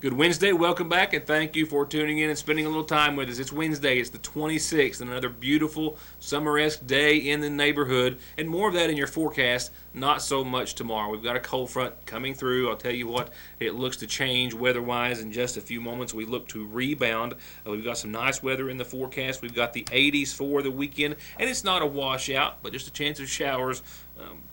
Good Wednesday. Welcome back, and thank you for tuning in and spending a little time with us. It's Wednesday. It's the 26th, and another beautiful summer-esque day in the neighborhood, and more of that in your forecast. Not so much tomorrow. We've got a cold front coming through. I'll tell you what, it looks to change weather-wise in just a few moments. We look to rebound. We've got some nice weather in the forecast. We've got the 80s for the weekend, and it's not a washout, but just a chance of showers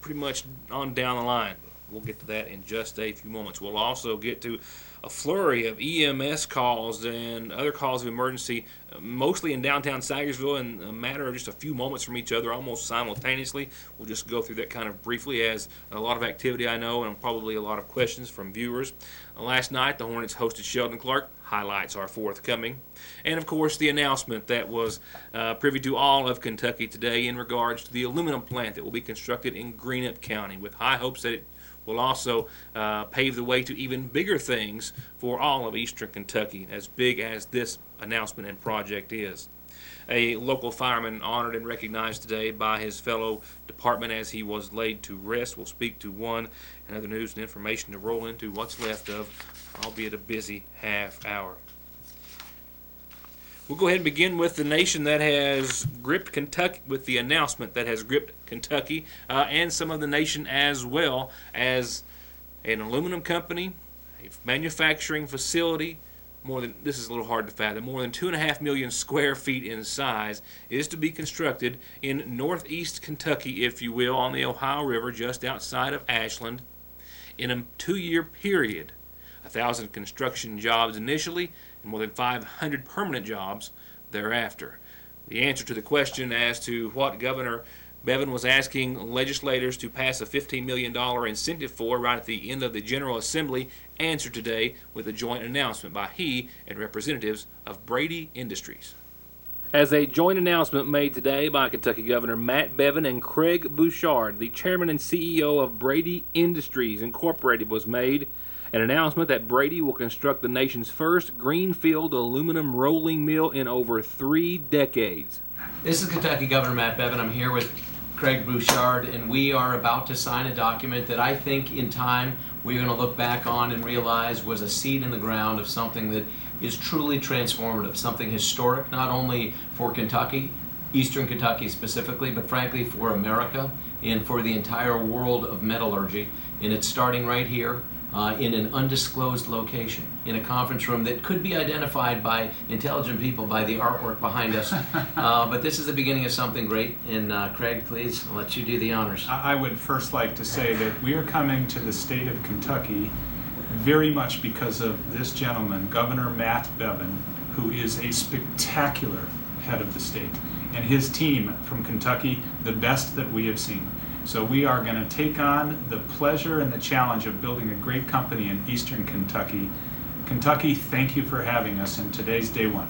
pretty much on down the line. We'll get to that in just a few moments. We'll also get to a flurry of EMS calls and other calls of emergency, mostly in downtown Sagersville, in a matter of just a few moments from each other, almost simultaneously. We'll just go through that kind of briefly, as a lot of activity I know, and probably a lot of questions from viewers. Last night, the Hornets hosted Sheldon Clark. Highlights are forthcoming. And, of course, the announcement that was privy to all of Kentucky today in regards to the aluminum plant that will be constructed in Greenup County, with high hopes that it will also pave the way to even bigger things for all of eastern Kentucky, as big as this announcement and project is. A local fireman honored and recognized today by his fellow department as he was laid to rest. We'll speak to one and other news and information to roll into what's left of, albeit a busy half hour. We'll go ahead and begin with the nation that has gripped Kentucky, with the announcement that has gripped Kentucky and some of the nation, as well as an aluminum company, a manufacturing facility. This is a little hard to fathom, more than 2.5 million square feet in size, is to be constructed in northeast Kentucky, if you will, on the Ohio River, just outside of Ashland, in a 2-year period. 1,000 construction jobs initially, and more than 500 permanent jobs thereafter. The answer to the question as to what Governor Bevin was asking legislators to pass a $15 million incentive for right at the end of the General Assembly answered today with a joint announcement by he and representatives of Brady Industries. As a joint announcement made today by Kentucky Governor Matt Bevin and Craig Bouchard, the chairman and CEO of Brady Industries Incorporated, was made. An announcement that Brady will construct the nation's first greenfield aluminum rolling mill in over 3 decades. This is Kentucky Governor Matt Bevin. I'm here with Craig Bouchard, and we are about to sign a document that I think in time we're going to look back on and realize was a seed in the ground of something that is truly transformative, something historic, not only for Kentucky, Eastern Kentucky specifically, but frankly for America and for the entire world of metallurgy. And it's starting right here. In an undisclosed location, in a conference room that could be identified by intelligent people by the artwork behind us. But this is the beginning of something great. And Craig, please, I'll let you do the honors. I would first like to say that we are coming to the state of Kentucky very much because of this gentleman, Governor Matt Bevin, who is a spectacular head of the state, and his team from Kentucky, the best that we have seen. So we are going to take on the pleasure and the challenge of building a great company in eastern Kentucky. Kentucky, thank you for having us, and today's day one.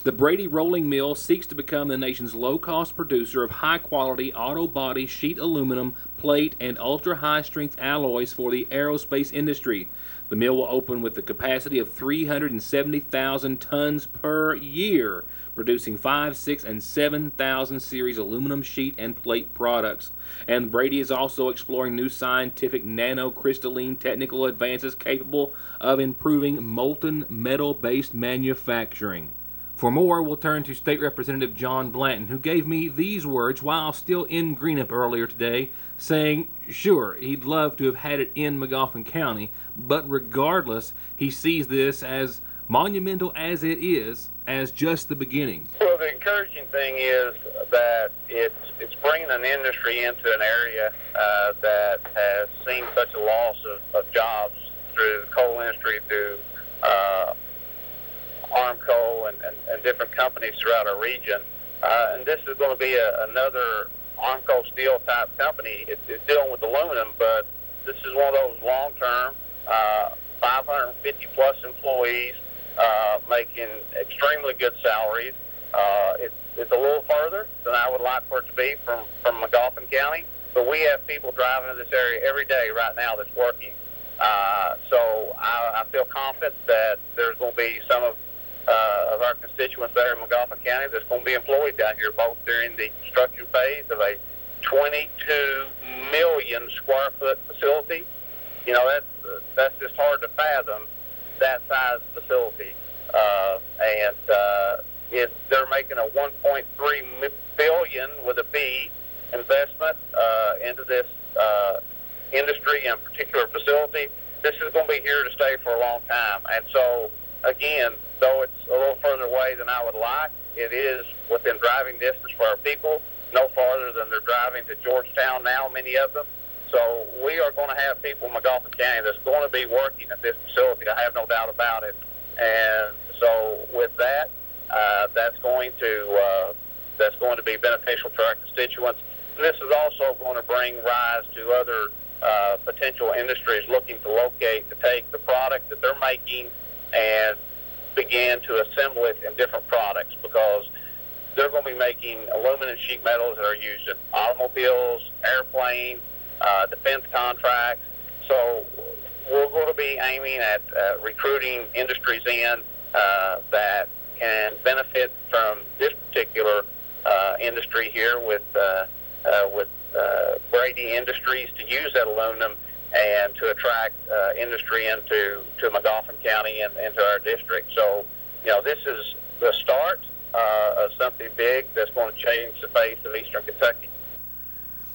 The Brady Rolling Mill seeks to become the nation's low-cost producer of high-quality auto body sheet aluminum, plate, and ultra-high-strength alloys for the aerospace industry. The mill will open with the capacity of 370,000 tons per year, producing 5, 6, and 7,000 series aluminum sheet and plate products. And Brady is also exploring new scientific nanocrystalline technical advances capable of improving molten metal-based manufacturing. For more, we'll turn to State Representative John Blanton, who gave me these words while still in Greenup earlier today, saying, sure, he'd love to have had it in Magoffin County, but regardless, he sees this, as monumental as it is, as just the beginning. Well, the encouraging thing is that it's bringing an industry into an area that has seen such a loss of jobs through the coal industry, through Armco and different companies throughout our region. And this is going to be another Armco steel type company. It's dealing with aluminum, but this is one of those long-term, 550 plus employees, making extremely good salaries. It's a little further than I would like for it to be from Magoffin County, but we have people driving in this area every day right now that's working. So I feel confident that there's going to be some of our constituents there in Magoffin County that's going to be employed down here, both during the construction phase of a 22 million square foot facility. You know, that's just hard to fathom that size facility. They're making a $1.3 billion with a B investment into this industry and particular facility. This is going to be here to stay for a long time. And so, again, though it's a little further away than I would like, it is within driving distance for our people, no farther than they're driving to Georgetown now, many of them. So we are going to have people in McGoffin County that's going to be working at this facility. I have no doubt about it. And so with that, that's going to be beneficial to our constituents. And this is also going to bring rise to other potential industries looking to take the product that they're making and begin to assemble it in different products, because they're going to be making aluminum sheet metals that are used in automobiles, airplanes, defense contracts. So we're going to be aiming at recruiting industries in that can benefit from this particular industry here with Brady Industries to use that aluminum and to attract industry into McGoffin County and into our district. So, this is the start of something big that's going to change the face of eastern Kentucky.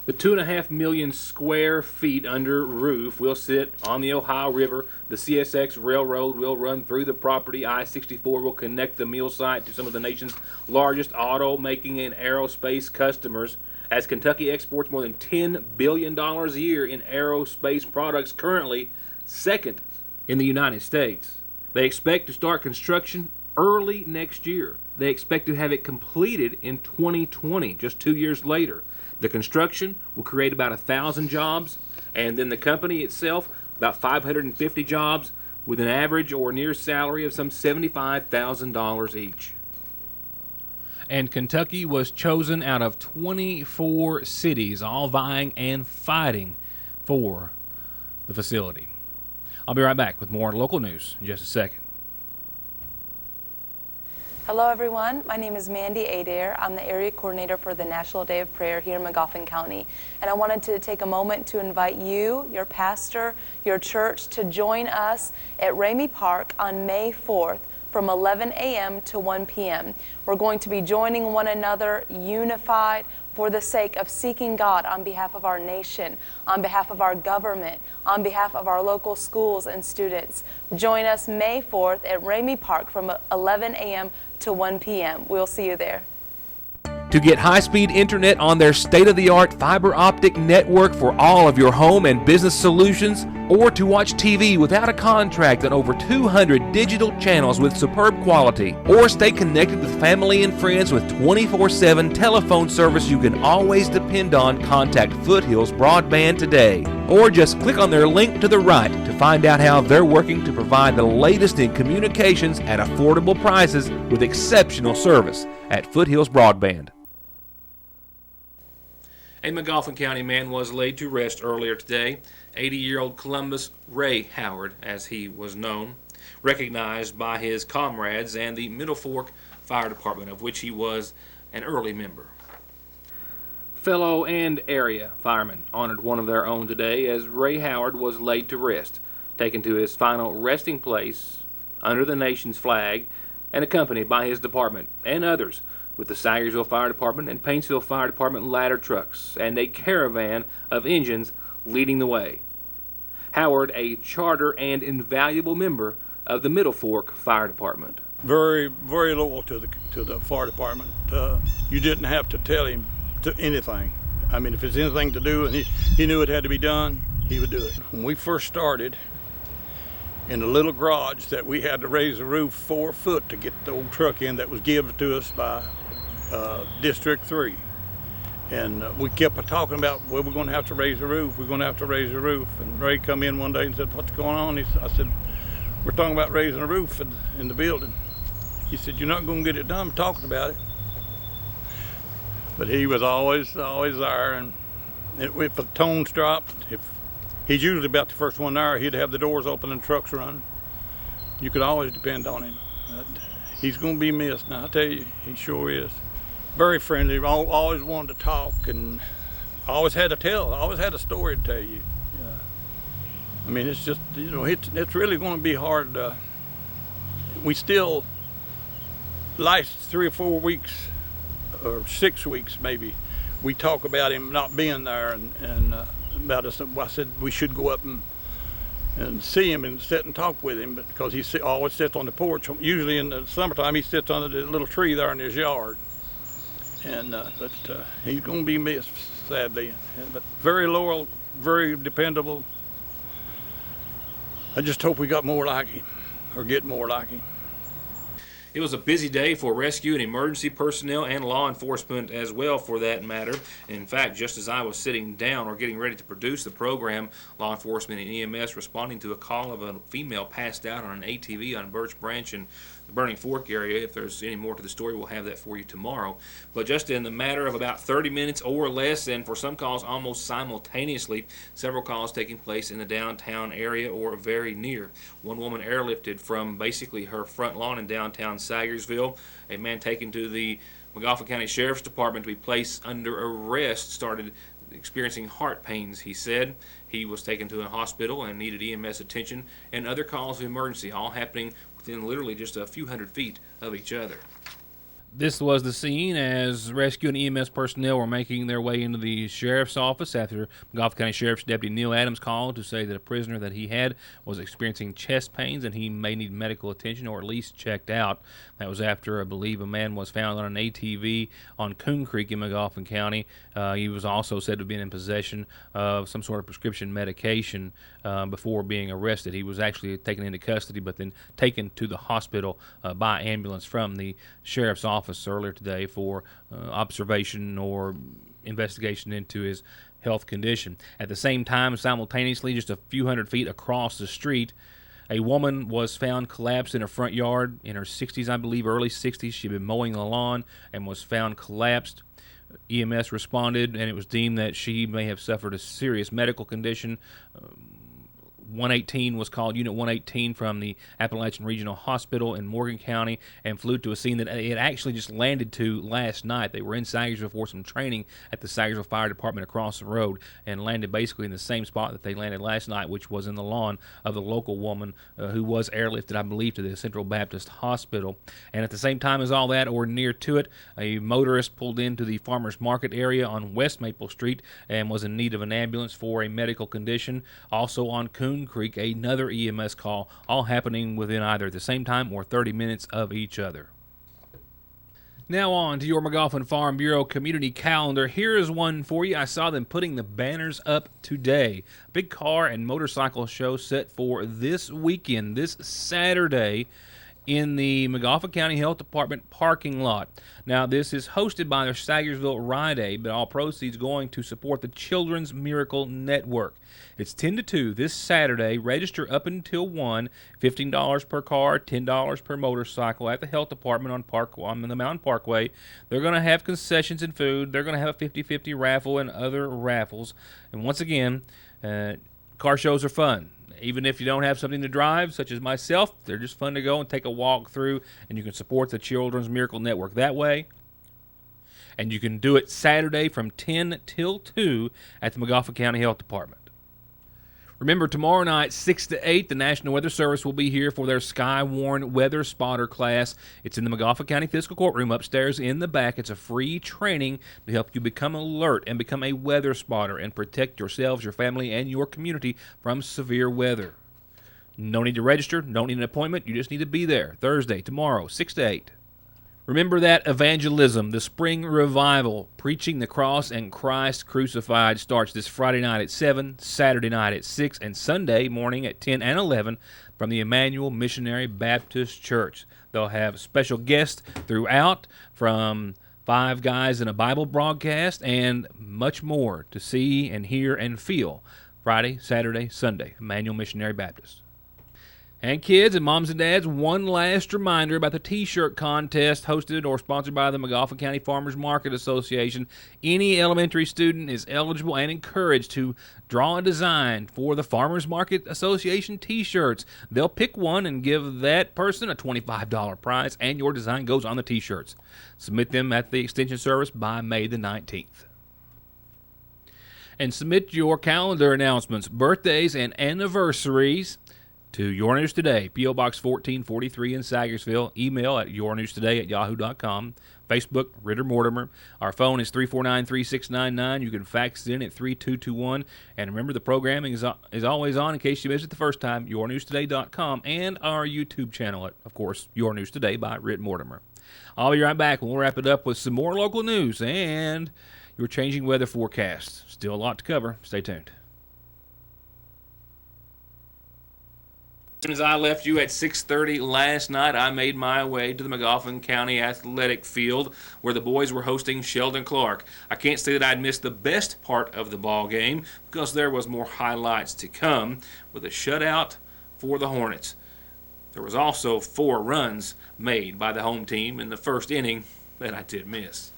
The 2.5 million square feet under roof will sit on the Ohio River. The CSX Railroad will run through the property. I-64 will connect the mill site to some of the nation's largest auto-making and aerospace customers, as Kentucky exports more than $10 billion a year in aerospace products, currently second in the United States. They expect to start construction early next year. They expect to have it completed in 2020, just 2 years later. The construction will create about 1,000 jobs, and then the company itself, about 550 jobs, with an average or near salary of some $75,000 each. And Kentucky was chosen out of 24 cities, all vying and fighting for the facility. I'll be right back with more local news in just a second. Hello everyone, my name is Mandy Adair. I'm the area coordinator for the National Day of Prayer here in McGoffin County. And I wanted to take a moment to invite you, your pastor, your church to join us at Ramey Park on May 4th from 11 a.m. to 1 p.m. We're going to be joining one another, unified, for the sake of seeking God on behalf of our nation, on behalf of our government, on behalf of our local schools and students. Join us May 4th at Ramey Park from 11 a.m. to 1 p.m. We'll see you there. To get high-speed internet on their state-of-the-art fiber optic network for all of your home and business solutions, or to watch TV without a contract on over 200 digital channels with superb quality, or stay connected with family and friends with 24/7 telephone service you can always depend on, contact Foothills Broadband today. Or just click on their link to the right to find out how they're working to provide the latest in communications at affordable prices with exceptional service at Foothills Broadband. A McGoffin County man was laid to rest earlier today. 80-year-old Columbus Ray Howard, as he was known, recognized by his comrades and the Middle Fork Fire Department, of which he was an early member. Fellow and area firemen honored one of their own today as Ray Howard was laid to rest, taken to his final resting place under the nation's flag and accompanied by his department and others, with the Sayersville Fire Department and Paintsville Fire Department ladder trucks and a caravan of engines leading the way. Howard, a charter and invaluable member of the Middle Fork Fire Department. Very, very loyal to the fire department. You didn't have to tell him to anything. I mean, if it's anything to do and he knew it had to be done, he would do it. When we first started, in a little garage that we had to raise the roof 4 foot to get the old truck in that was given to us by District 3. And we kept talking about, well, we're going to have to raise the roof, we're going to have to raise the roof. And Ray come in one day and said, what's going on? I said, we're talking about raising the roof in the building. He said, you're not going to get it done talking about it. But he was always there. And if the tones dropped, he's usually about the first one there, he'd have the doors open and trucks running. You could always depend on him. But he's going to be missed. Now, I tell you, he sure is. Very friendly, always wanted to talk, and always had a story to tell you. I mean, it's just, it's really going to be hard to we still, last 3 or 4 weeks, or 6 weeks maybe, we talk about him not being there, and about us. I said we should go up and see him and sit and talk with him, because he always sits on the porch. Usually in the summertime, he sits under the little tree there in his yard. And but he's going to be missed, sadly. But very loyal, very dependable. I just hope we got more like him, or get more like him. It was a busy day for rescue and emergency personnel and law enforcement as well, for that matter. In fact, just as I was sitting down or getting ready to produce the program, law enforcement and EMS responding to a call of a female passed out on an ATV on Birch Branch in the Burning Fork area. If there's any more to the story, we'll have that for you tomorrow. But just in the matter of about 30 minutes or less, and for some calls almost simultaneously, several calls taking place in the downtown area or very near. One woman airlifted from basically her front lawn in downtown Sagersville. A man taken to the McGoffin County Sheriff's Department to be placed under arrest started experiencing heart pains, he said. He was taken to a hospital and needed EMS attention, and other calls of emergency, all happening within literally just a few hundred feet of each other. This was the scene as rescue and EMS personnel were making their way into the sheriff's office after McGoffin County Sheriff's Deputy Neil Adams called to say that a prisoner that he had was experiencing chest pains and he may need medical attention, or at least checked out. That was after, I believe, a man was found on an ATV on Coon Creek in McGoffin County. He was also said to have been in possession of some sort of prescription medication before being arrested. He was actually taken into custody, but then taken to the hospital by ambulance from the sheriff's office earlier today for observation or investigation into his health condition. At the same time, simultaneously, just a few hundred feet across the street, a woman was found collapsed in her front yard, in her 60s, I believe, early 60s. She'd been mowing the lawn and was found collapsed. EMS responded, and it was deemed that she may have suffered a serious medical condition. 118 was called, Unit 118 from the Appalachian Regional Hospital in Morgan County, and flew to a scene that it actually just landed to last night. They were in Sagersville for some training at the Sagersville Fire Department across the road, and landed basically in the same spot that they landed last night, which was in the lawn of the local woman who was airlifted, I believe, to the Central Baptist Hospital. And at the same time as all that, or near to it, a motorist pulled into the Farmers Market area on West Maple Street and was in need of an ambulance for a medical condition. Also on Coon Creek, another EMS call, all happening within either the same time or 30 minutes of each other. Now on to your McGoffin Farm Bureau community calendar. Here is one for you. I saw them putting the banners up today. Big car and motorcycle show set for this weekend, this Saturday, in the McGoffin County Health Department parking lot. Now, this is hosted by the Sagersville Ride Aid, but all proceeds going to support the Children's Miracle Network. It's 10 to 2 this Saturday. Register up until 1, $15 per car, $10 per motorcycle at the Health Department on the Mountain Parkway. They're going to have concessions and food. They're going to have a 50-50 raffle and other raffles. And once again, car shows are fun. Even if you don't have something to drive, such as myself, they're just fun to go and take a walk through, and you can support the Children's Miracle Network that way. And you can do it Saturday from 10 till 2 at the McGoffin County Health Department. Remember, tomorrow night, 6 to 8, the National Weather Service will be here for their Skywarn Weather Spotter class. It's in the McGoffin County Fiscal Courtroom upstairs in the back. It's a free training to help you become alert and become a weather spotter and protect yourselves, your family, and your community from severe weather. No need to register, don't need an appointment. You just need to be there. Thursday, tomorrow, 6 to 8. Remember that evangelism, the spring revival, preaching the cross and Christ crucified, starts this Friday night at 7, Saturday night at 6, and Sunday morning at 10 and 11 from the Emmanuel Missionary Baptist Church. They'll have special guests throughout, from Five Guys in a Bible broadcast and much more to see and hear and feel. Friday, Saturday, Sunday, Emmanuel Missionary Baptist. And kids and moms and dads, one last reminder about the T-shirt contest hosted or sponsored by the McGoffin County Farmers Market Association. Any elementary student is eligible and encouraged to draw a design for the Farmers Market Association T-shirts. They'll pick one and give that person a $25 prize, and your design goes on the T-shirts. Submit them at the Extension Service by May the 19th. And submit your calendar announcements, birthdays, and anniversaries to Your News Today, P.O. Box 1443 in Sagersville. Email at yournewstoday@yahoo.com. Facebook, Ritter Mortimer. Our phone is 349-3699. You can fax it in at 3221. And remember, the programming is always on in case you missed it the first time, yournewstoday.com, and our YouTube channel at, of course, Your News Today by Ritt Mortimer. I'll be right back. We'll wrap it up with some more local news and your changing weather forecast. Still a lot to cover. Stay tuned. As soon as I left you at 6:30 last night, I made my way to the Magoffin County Athletic Field where the boys were hosting Sheldon Clark. I can't say that I'd missed the best part of the ball game because there was more highlights to come with a shutout for the Hornets. There was also 4 runs made by the home team in the first inning that I did miss.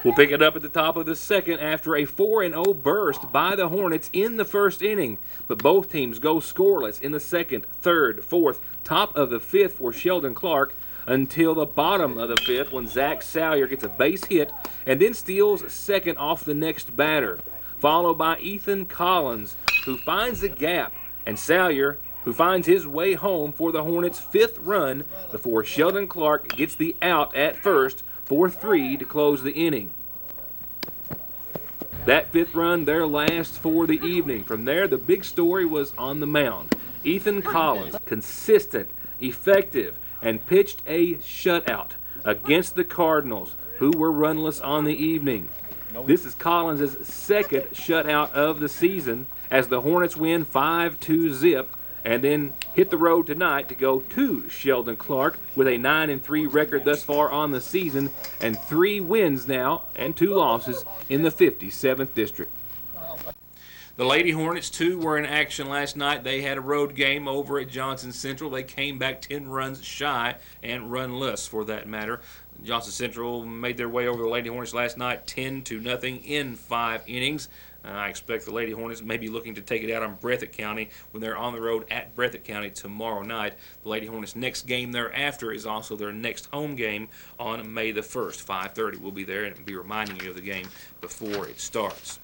We'll pick it up at the top of the second after a 4-0 burst by the Hornets in the first inning. But both teams go scoreless in the second, third, fourth, top of the fifth for Sheldon Clark until the bottom of the fifth when Zach Salyer gets a base hit and then steals second off the next batter, followed by Ethan Collins, who finds the gap, and Salyer, who finds his way home for the Hornets' 5th run before Sheldon Clark gets the out at first for 3 to close the inning. That 5th run, their last for the evening. From there, the big story was on the mound. Ethan Collins, consistent, effective, and pitched a shutout against the Cardinals, who were runless on the evening. This is Collins' 2nd shutout of the season as the Hornets win 5-2 zip and then hit the road tonight to go to Sheldon Clark with a 9-3 record thus far on the season and 3 wins now and 2 losses in the 57th district. The Lady Hornets, too, were in action last night. They had a road game over at Johnson Central. They came back 10 runs shy and runless, for that matter. Johnson Central made their way over the Lady Hornets last night 10-0 in 5 innings. I expect the Lady Hornets may be looking to take it out on Breathitt County when they're on the road at Breathitt County tomorrow night. The Lady Hornets' next game thereafter is also their next home game on May the 1st, 5:30. We'll be there and be reminding you of the game before it starts.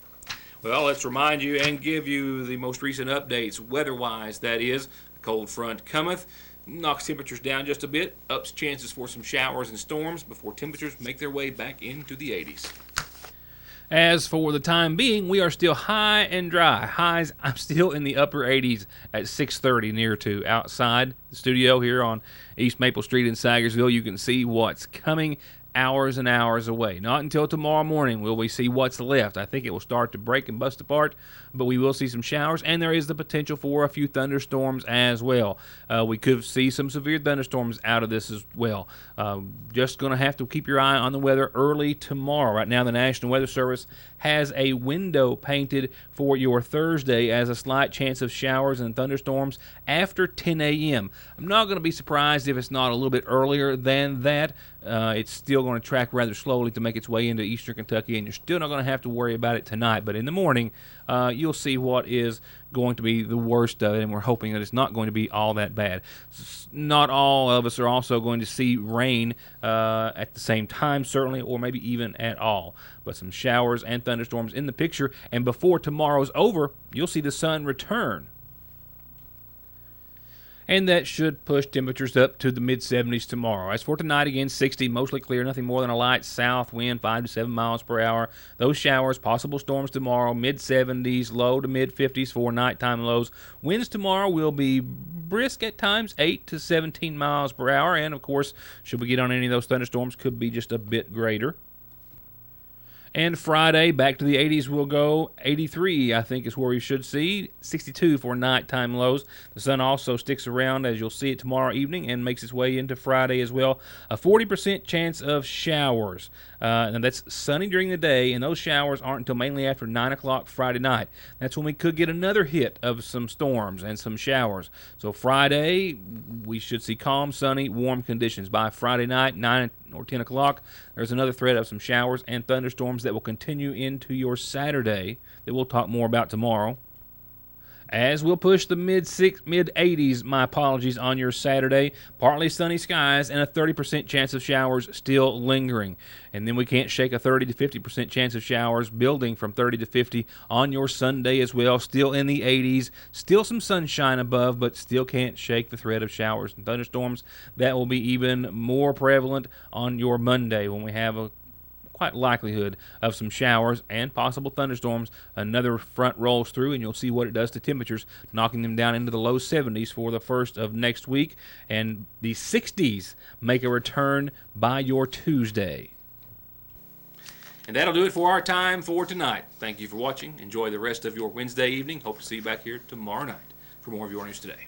Well, let's remind you and give you the most recent updates, weather-wise, that is. A cold front cometh, knocks temperatures down just a bit, ups chances for some showers and storms before temperatures make their way back into the 80s. As for the time being, we are still high and dry. Highs, I'm still in the upper 80s at 6:30 near to outside the studio here on East Maple Street in Sagersville. You can see what's coming hours and hours away. Not until tomorrow morning will we see what's left. I think it will start to break and bust apart, but we will see some showers, and there is the potential for a few thunderstorms as well. We could see some severe thunderstorms out of this as well. Just going to have to keep your eye on the weather early tomorrow. Right now, the National Weather Service has a window painted for your Thursday as a slight chance of showers and thunderstorms after 10 a.m. I'm not going to be surprised if it's not a little bit earlier than that. It's still going to track rather slowly to make its way into eastern Kentucky, and you're still not going to have to worry about it tonight. But in the morning, you'll see what is going to be the worst of it, and we're hoping that it's not going to be all that bad. Not all of us are also going to see rain at the same time, certainly, or maybe even at all. But some showers and thunderstorms in the picture, and before tomorrow's over, you'll see the sun return. And that should push temperatures up to the mid-70s tomorrow. As for tonight, again, 60, mostly clear, nothing more than a light south wind, 5 to 7 miles per hour. Those showers, possible storms tomorrow, mid-70s, low to mid-50s for nighttime lows. Winds tomorrow will be brisk at times, 8 to 17 miles per hour. And, of course, should we get on any of those thunderstorms, could be just a bit greater. And Friday, back to the 80s we'll go. 83, I think, is where we should see. 62 for nighttime lows. The sun also sticks around, as you'll see it tomorrow evening, and makes its way into Friday as well. A 40% chance of showers. And that's sunny during the day, and those showers aren't until mainly after 9 o'clock Friday night. That's when we could get another hit of some storms and some showers. So Friday, we should see calm, sunny, warm conditions. By Friday night, 9 or 10 o'clock, there's another threat of some showers and thunderstorms that will continue into your Saturday that we'll talk more about tomorrow. as we'll push the mid 80s, my apologies, on your Saturday. Partly sunny skies and a 30% chance of showers still lingering. And then we can't shake a 30 to 50% chance of showers, building from 30 to 50 on your Sunday as well. Still in the 80s, still some sunshine above, but still can't shake the threat of showers and thunderstorms. That will be even more prevalent on your Monday when we have a quite likelihood of some showers and possible thunderstorms. Another front rolls through, and you'll see what it does to temperatures, knocking them down into the low 70s for the first of next week, and the 60s make a return by your Tuesday. And that'll do it for our time for tonight. Thank you for watching. Enjoy the rest of your Wednesday evening. Hope to see you back here tomorrow night for more of Your News Today.